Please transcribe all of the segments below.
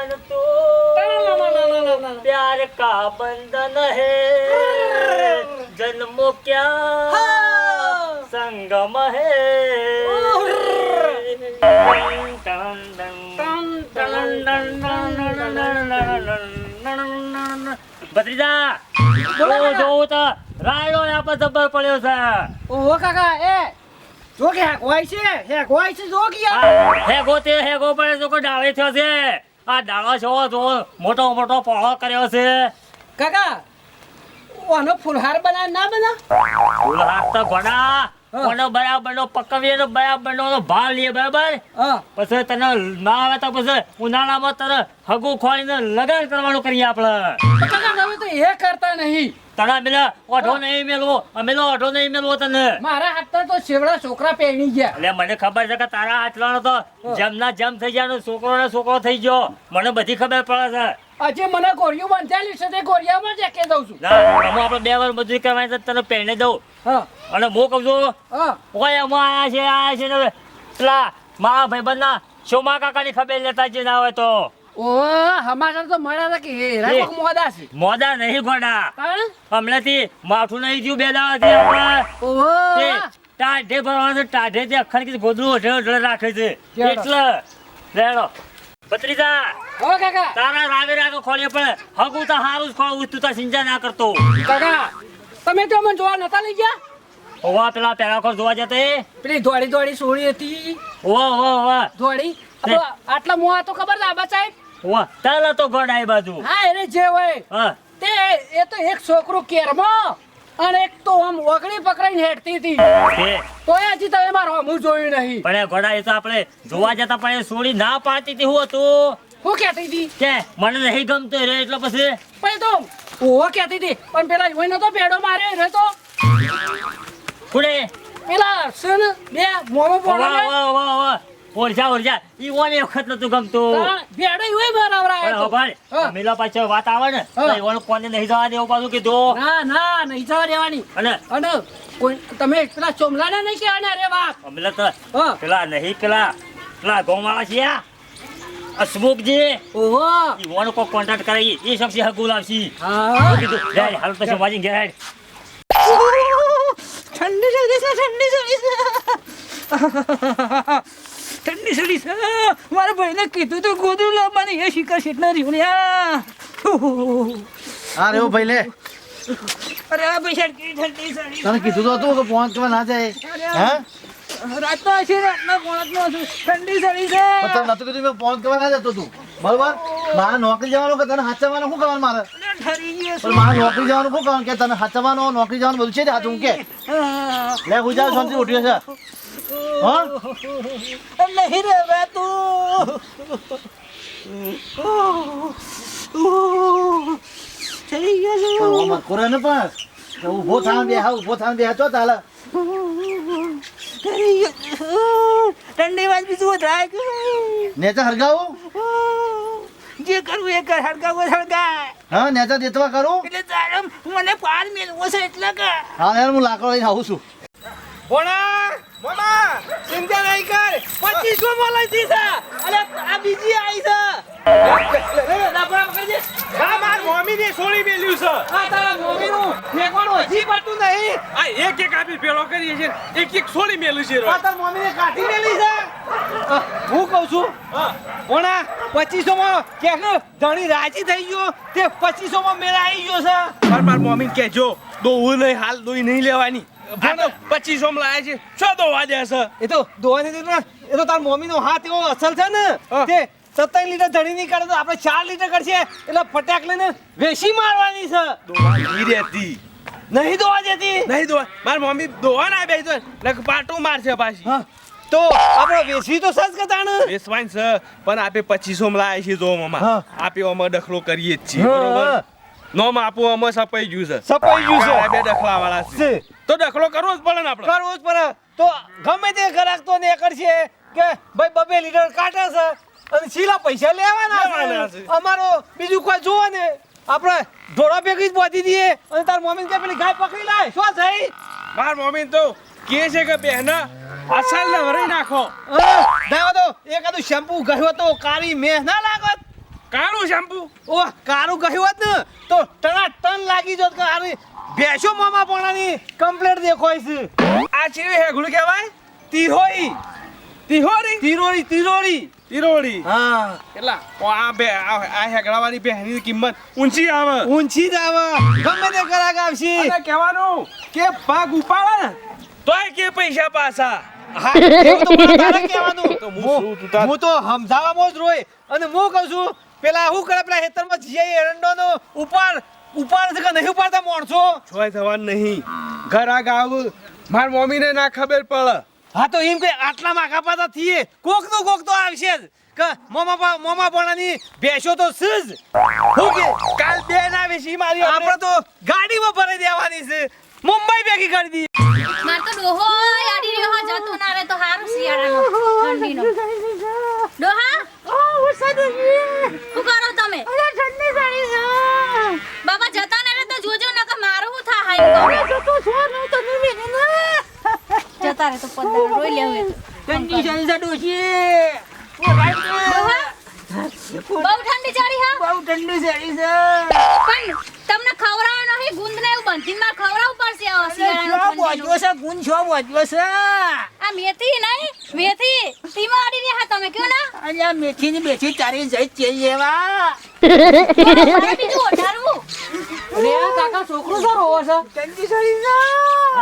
बंधन तो प्यार का बंधन है जन्मों क्या संगम है ભત્રીજા જો તો રાયડો યા પર જબર પડ્યો છે ઓહો કાકા એ જો કે હેગવાય છે જો કે યાર હેગો પડે તો કોઈ ડાળે થયો છે આ ડાળો છો જો મોટો મોટો પહોળો કર્યો છે કાકા ઓનો ફૂલહાર બનાય ના બના ફૂલહાર તો ઘણા ઓનો બરાબરનો પકવીએનો બરાબરનો ભાવ લે બરાબર પછી તને ના આવે તો પછી ઉનાળામાં તને હગું ખોળીને લગન કરવાનું કરીએ આપણે કાકા તમે તો એ કરતા નહીં તને પેલા ઓઢો નહીં મેલવો અમેલો ઓઢો નહીં મેલવો તને મારા હાથમાં તો શેવડા છોકરા પહેણી ગયા એટલે મને ખબર છે કે તારા હાથવાનો તો જમના જમ થઈ જાય છોકરો ને છોકરો થઈ ગયો મને બધી ખબર પડે છે આજે મને ગોળિયું બંધાયેલું છે તે ગોળિયામાં જ એકે દઉં છું ના હું આપણે 2 વાર મજૂરી કરવાની છે તને પહેણે દઉં અને હું કહું છું ઓય અમે આયા છે ને પેલા મારા ભાઈબંધના સોમા કાકાની ખબર લેતા જે ના હોય તો ઓહ હમાસર તો મળ્યા હતા કે હેરા મોદા છે મોદા નહીં ગોડા હમણાંથી માથું નહીં થયું 2 દાડાથી આપણે ઓહ ટાઢે ભરવાનું છે ટાઢે થી અખર કે ગોદડું ઓઢે રાખે છે એટલે લેડો ભત્રીજા ઓ કાકા તારા રાગે રાગે ખોલીએ પણ હગું તો હારું જ ખોળું તું તો સિંજા ના કરતો કાકા તમે તો મને જોવા નતા લઈ ગયા ઓવા પેલા પેલા ખોર જોવા જતે પેલી દોડી સોળી હતી ઓવા દોડી આટલા મોવા તો ખબર છે આબા સાહેબ ઓવા તાલા તો ગોડાઈ બાજુ હા એને જે હોય તે એ તો એક છોકરો કેરમાં અને એક તો આમ ઓગળી પકડાઈને હેડતી હતી તોય હજી તમે મારો હું જોયું નહીં પણ એ ગોડા એ તો આપણે જોવા જતા પણ એ સોળી ના પાડતી હતી હું હતું હું કહેતી હતી કે મને નહીં ગમતો રે એટલે પછી પણ તો ઓહો કહેતી હતી પણ પેલા હોય નતો પેડો માર્યો રે તો કુડે પેલા સન બે મોમો પોળો વાહ ઓરજા ઈ ઓને વખત નતું ગમતું ભેડો હોય બરાબર ભાઈ મેલા પાછો વાત આવે ને તો ઈવન કોને નહીં જવા દેવું પાછું કીધું ના નહીં જવા દેવાની અને કોઈ તમે પેલા ચોમલાને નહીં કહેવાના અરે વાત અમલા તો પેલા નહીં પેલા ગોમાળા છે અસમુકજી ઓહો ઈવન કો કોન્ટેક્ટ કરાઈ એ સબસે હગુલ આવશી કીધું લે હાલ તો વાજી ગયા ઠંડી સડી છે મારા ભાઈને કીધું તો ગોદું લાવવાની એ શિકાર શેટના રીવણ્યા હા રેવો ભાઈ લે અરે આ ભાઈ ઠંડી સડી તને કીધું તો હતું કે પહોંચ કેવા ના જાય હે રાતનો છે રાતના પોણતનો છું ઠંડી સડી છે પણ તને નતું કીધું મેં પહોંચ કેવા ના જતો તું બરોબર મારે નોકરી જવાનું કે તને હાચવાનું શું કરવાનું મારે પણ મારે નોકરી જવાનું શું કરવાનું કે તને હાચવાનું નોકરી જવાનું બધું છે જ હાચું કે લે ગુજરાત શાંતિ ઉઠ્યો છે હા નહીં રે તું ચલી ગયો મત કરે ને પાસ ઉભો થાન બે ચો તાલે ઠંડી માં બીજું થાય નેચા હરગાવું જે કરવું એ કર હરગાવું હરગાય હા નેચા દેતવા કરું એટલે તારે મને પાર મેલવો છે એટલે કે હા યાર હું લાકડો લઈને આવું છું મોમા ચિંતા નહીં કર 2500 માં લઈ દીધા અરે આ બીજી આવી છે માર મમ્મી ને સોળી મેલ્યું છે આ તારા મમ્મીનું ફેંકવાનું હજી પડતું નહીં આ એક આપી પેલો કરીએ છે એક સોળી મેલ્યું છે આ તાર મમ્મીને કાઢી મેલી છે હું કહું છું ઓણા 2500 માં કેનો ધણી રાજી થઈ ગયો તે 2500 માં મેળા આવી ગયો છે માર મમ્મી કહેજો દોવું નહીં હાલ દોઈ નહીં લેવાની 2500 માં લાયા છે શું દોવા દે છે એ તો દોવાની દીધું ને એ તો તાર મમ્મીનો હાથ એવો અસલ છે ને તે 27 લીટર ધણી નહીં કાઢે તો આપણે 4 લીટર કરશે એટલે ફટાક લઈને વેસી મારવાની છે દોવા નહીં રહેતી નહીં દોવા દેતી નહીં દોવા માર મમ્મી દોવા ના બેસી તો લગ પાટો મારશે પાછી તો આપણે વેસવી તો સજ કતાણ વેસવાન છે પણ આપે 2500 માં લાયા છે જો મમ્મા આપે અમે દખલો કરીએ જ છીએ બરોબર નો માપો અમે સપાઈ ગયું છે આ બે દખલા વાળા છે તો દખલો કરવો જ પડે ને આપણે કરવું જ પડે તો ગમે તે ગ્રાહક તો ને કરશે કે ભાઈ 2 લીટર કાઢે છે અને સીલા પૈસા લેવાના છે અમારો બીજું કોઈ જોવે ને આપણે ઢોળા ભેગી જ બોધી દઈએ અને તાર મમ્મી કે પેલી ગાય પકડી લાય શું થઈ માર મમ્મી તો કે છે કે બહેના અસલ ને ભરી નાખો દાવા તો એકાદું શેમ્પુ ગયો તો કાળી મેહ ના લાગત કાળું શેમ્પુ ઓ કારું કહ્યું હોત ને તો ટન લાગી જોત કે આની ભેંસો મામા પોણાની કમ્પ્લેટ દેખાય છે. આ ચેવી હેગડું કહેવાય તિહોઈ તિહોરી તિરોડી તિરોડી હા કેટલા આ હેગડાવાળી પહેરની કિંમત ઊંચી આવે ઊંચી જ આવે ગમે તે કરાક આવશે. અને કહેવાનું કે ભાગ ઉપાડે ને તોય કે પૈસા પાછા હા, એવું તો મારે તારે કહેવાનું. તો હું શું તું તાર- હું તો સમજાવવામાં જ રોય અને હું કહું છું પેલા શું કરે પેલા ખેતરમાં જીઆઈ એરંડોનો ઉપાડ છે કે નહીં ઉપાડતા માણસો. છોય થવાનું નહીં ઘર આ ગાવ માર મમ્મીને ના ખબર પડે હા તો એમ કે આટલા માખા પાતા થઈએ કોક તો આવશે જ કે મોમા પોણાની ભેંસો તો સજ હું કે કાલ બેન આવી છે મારી આપણે તો ગાડીમાં ભરાઈ દેવાની છે મુંબઈ ભેગી કરી દી. માર તો ડોહો આડી રહ્યો જતો ના રે તો હારું શિયાળાનો ઠંડીનો ડોહા શું કરો તમે બાબા જતા ના રે તો જોજો ન કે મારું શું થાય જતા રે તો પંદર રોઈ લેવે ઠંડી ચાલી ડોહા બહુ ઠંડી ચડી હા બહુ ઠંડી ચાલી છે પણ તમને ખવડાવવાનો નહીં ગુંદ ને એવું બંધીને માર ખવડાવવું પડશે આ શિયાળાનો ઠંડીનો. છે ગુણ છો બોજ્યો છે આ મેથી નહીં મેથી તીમાં આડી રહ્યા તમે કયો ના અલ્યા મેથી ની બેઠી તારી જઈ ચેલ લેવા મારે બીજું ઓઢારવું અરે આ કાકા છોકરો સર હોવો છે ઠંડી ચાલી છે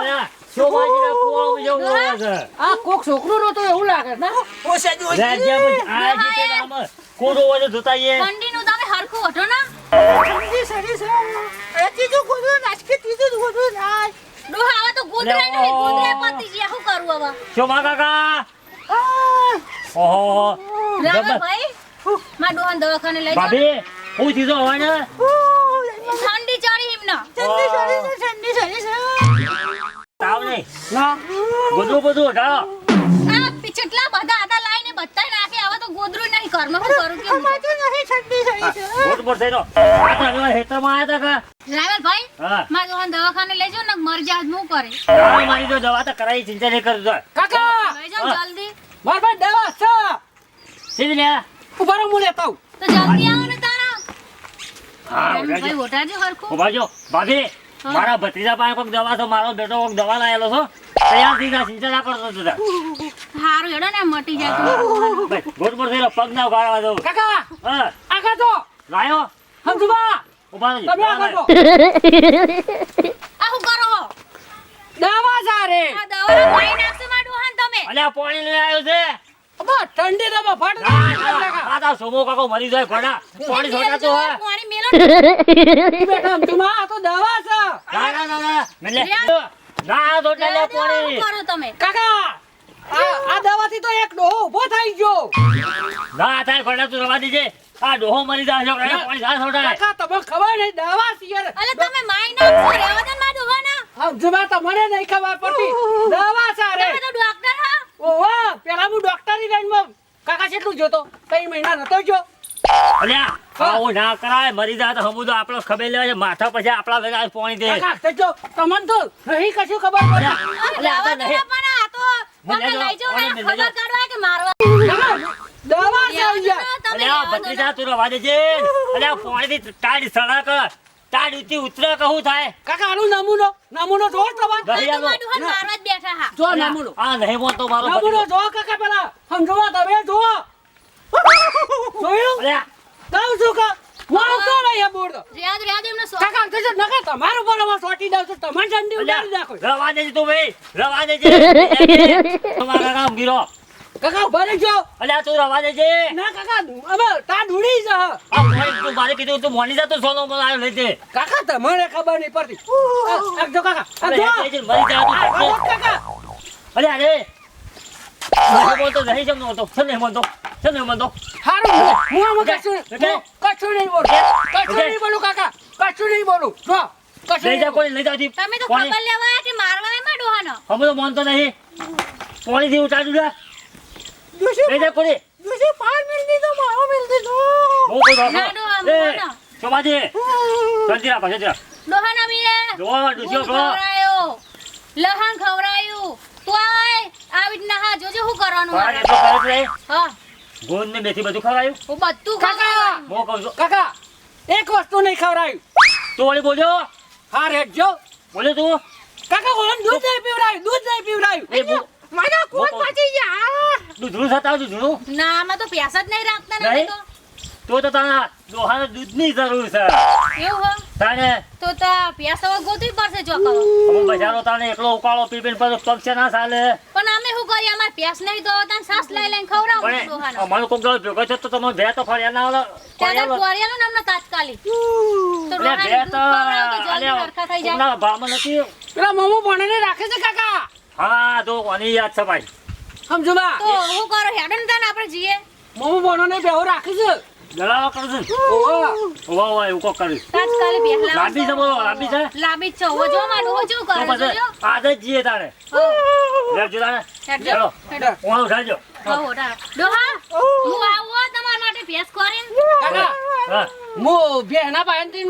અલ્યા શોભાજીના કુવાઓ બીજો બોલે છે. આ કોક છોકરો નો તો એવું લાગે ના ઓછા જો રાજ્યમાં આ રીતે આમ કોરો હોય જોતા આઈએ. ઠંડીનું તમે હરખું ઓઢો ના ઠંડી ચાલી છે અરે ત્રીજું ગોદડું નાચકે ત્રીજું ગોદડું નાચ ડોહા હવે તો ગુંદરાય નહીં ગુંદરાય પતી ગયા શું કરું હવે શોભા કાકા ઓહો રામા ભાઈ માં ડોહાને દવાખાને લઈ જાઓ ભાભી હું દીધો હોય ને ઠંડી ચડી હિમના ઠંડી ચાલી છે તાવ નહીં ના બધું ઢાળો. આ પિછટલા બધા હતા લાઈને બધાય નાખે હવે તો ગોદરું નહીં ઘરમાં શું કરું કે ઠંડી ચાલી છે ગોટ પર થઈને આ તો હવે હેતરમાં આયા તા ડ્રાઈવર ભાઈ હા માં ડોહાને દવાખાને લઈ જાઓ ને મર જાત હું કરે હા, મારી તો દવા તો કરાઈ ચિંતા નહીં કરતો. કાકા લઈ જાઓ જલ્દી માર ભાઈ દવા છે સીધી લે. ઉભા રહો હું લેતા આવું તો જલ્દી આવો ને તારા હા, ભાઈ ઓટાજો હરખું ઉભા જો ભાભી હા. મારા ભત્રીજા પાસે કોઈક દવા છે મારો બેટો કોઈક દવા લાયેલો છો તૈયાર થઈ જા ચિંતા ના કરતો તું તાર. હારું હેડો ને મટી જાય તો ભાઈ, ગોટ પર થઈને પગ ના ઉગાડવા દઉં. કાકા હા આગા તો લાયો સમજવા ઉભા રહેજો. તમે આગા તો આ શું કરો હો દવા સારે આ દવા પાઈ નાખશે માં ડોહાને તમે અલ્યા પાણી લઈ આવ્યો છે. અબા ઠંડી દવા ફાટ આ તો સોમો કાકો મરી જાય ઘોડા પાણી છોટાતું હોય. પાણી મેલો બેઠા સમજવા આ તો દવા છે ના મેલે ના તો લે પાણી. શું કરો તમે કાકા આ દવાથી તો એક ડોહો ઊભો થઈ ગયો ના તાર ઘોડા તું રવા દીજે. આ ડોહો મરી જાય છે પાણી ના છોટાય. કાકા તમને ખબર નહીં દવા છે યાર અલે તમે માઈ નાખો રેવા દે માં ડોહાના સમજવા તમને નહીં ખબર પડતી દવા સારે તમે તો ડોક્ટર હા ઓહો પેલા હું ડોક્ટરની લાઈનમાં કાકા કેટલું જોતો 3 મહિના નતો જો અલ્યા આવું ના કરાય મરી જાય તો હમું તો આપણો ખબર લેવા છે માથા પછી આપણા ભેગા પાણી દે. કાકા તે જો તમને તો નહીં કશું ખબર પડે અલ્યા, આ તો રેવા દે નહીં. પણ આ તો તમે મને લઈ જાઓ ને મને ખબર કાઢવા કે મારવા દવા છે રેવા દે યાર ના, તમે અલ્યા રેવા દો ભત્રીજા તું રવા દેજે. અલ્યા પાણીથી ટાઢ સડક ટાઢ ઊંચી ઉતરે કહું થાય. કાકા આનું નમૂનો જો તમારે ના. દહિયા તમારા ડોહાને મારવા જ બેઠા હા જો નમૂનો આ નહીં બોલતો મારો નમૂનો ભત્રીજો. જો કાકા પેલા સમજવા તમે જો જોયું અલ્યા કહું છું કે વાળતો નહીં બોર્ડ રેવા દે એમને સો કાકા તે નકા તમારું બરાબર સોટી દઉં છું તમારે ઠંડી ઉડાડી નાખો અલ્યા રવા દેજે તું ભાઈ રવા દેજે. તમારા કામ ગીરો. કાકા ભરે જો અલ્યા તું રવા દેજે. ના કાકા હવે તા ડુડી છે આ પાણી તું મારે કીધું તું મોની જા તો સોનો મને આવ્યો લઈ દે. કાકા તમને ખબર નહીં પડતી આ જો કાકા આ અરે જો હેઠ જઈને મરી જાય તું આ શકતો. કાકા અલ્યા રે નહીં બોલતો નહીં જમનો હતો છે નહીં બોલતો છે નહીં બોલતો. હારું હું આમાં કશું નહીં બોલું કશું નહીં બોલું કાકા કશું નહીં બોલું જો કશું લઈ જા નહીં કોઈ લઈ જા તમે તો ખબર લેવા આયા કે મારવા એમાં ડોહાનો અમે તો માનતો નહીં પાણીથી ઉતાર્યું લે લઈ જા કોઈ દુસરી પાર મિલ દીધો મારો મિલ દીધો બહુ કોઈ ના, રાખો. ડોહા, એ, મોના. શોભાજી જલ્દી રાખો જલ્દી રાખો. ડોહાના મીએ જો ડૂસ્યો ખરો. ખવરાયો લહણ ખવરાયું તોય આવી જ ના હા જોજો શું કરવાનું બહાર મારે એટલો કરે છે. હા ગોંદ ને મેથી બધું ખવડાયું હું બધું કાકા! ખાવાનું. હું કહું છું કાકા એક વસ્તુ નહીં ખવડાયું તું વળી બોલ્યો હા રેડજો બોલ્યો તું કાકા ઓન દૂધ નહીં પીવડાયું એ બુ- મને કોણ બહુ- પાછી યાર દૂધનું થતા દૂધનું ના આમાં તો પ્યાસ જ નહીં રાખતા ને અમે નહીં? તો તારા ડોહાને દૂધની જરૂર છે એવું હો તાને તો પ્યાસ હવે ગોતવી પડશે ચોકવો અમુક બજારો તાને એકલો ઉકાળો પી પીને પાછો પગ છે ના ચાલે પણ અમે શું કરીએ અમારે પ્યાસ નહીં તો તને સાસ લઈ લઈને ખવડાવું પણ ડોહાને અમારો કોક દાડો ભેગો છે તો તમે બે તો ફર્યા ના આવે ત્યાં પોરિયાનું નામ તાત્કાલિક તો એટલે ડોહાને બે દૂધ તો ખવડાવો તો જલ્દી હરખા થઈ જાય કોકના ભાવમાં નથી પેલા મોમો ભણીને રાખે છે કાકા હા તો કોની યાદ છે ભાઈ સમજો બા તો હું કરો હેડો ને તને આપણે જઈએ મોમો ભણોને બેહો રાખી છે દલાલો કરું છું ઓવા ઓવા ઓવા એવું કોક કરીશ તાત્કાલિક પહેલા લાંબી છે બોલો લાંબી છે લાંબી જ છે હવે જો માં ડોહો જેવું તો કરે પછી જોજો આજ જ જઈએ તારે લેજો તારે હેડજો હેડો હેડો હું ઉઠાડજો હો ડોહા હું આવું હો તમારા માટે ભેંસ ખોરીને કાકા હા હું બેહના પાસેથી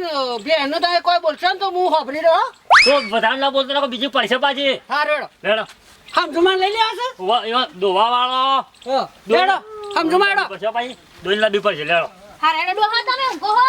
બેહનો તમે કોઈ બોલશો ને તો હું હોભરી રહ્યો તો વધારે ના બોલતો રાખો બીજું પૈસા પાછી હા રેડો લેડો સમજુમાં લઈ લેવા છે ઉવા એવા દોવા વાળો રેડો સમજુમાં રેડો પૈસા પાછી દોઈ લાવવી પડશે લેડો હા રેડો ડોહા તમે ઊંઘો હો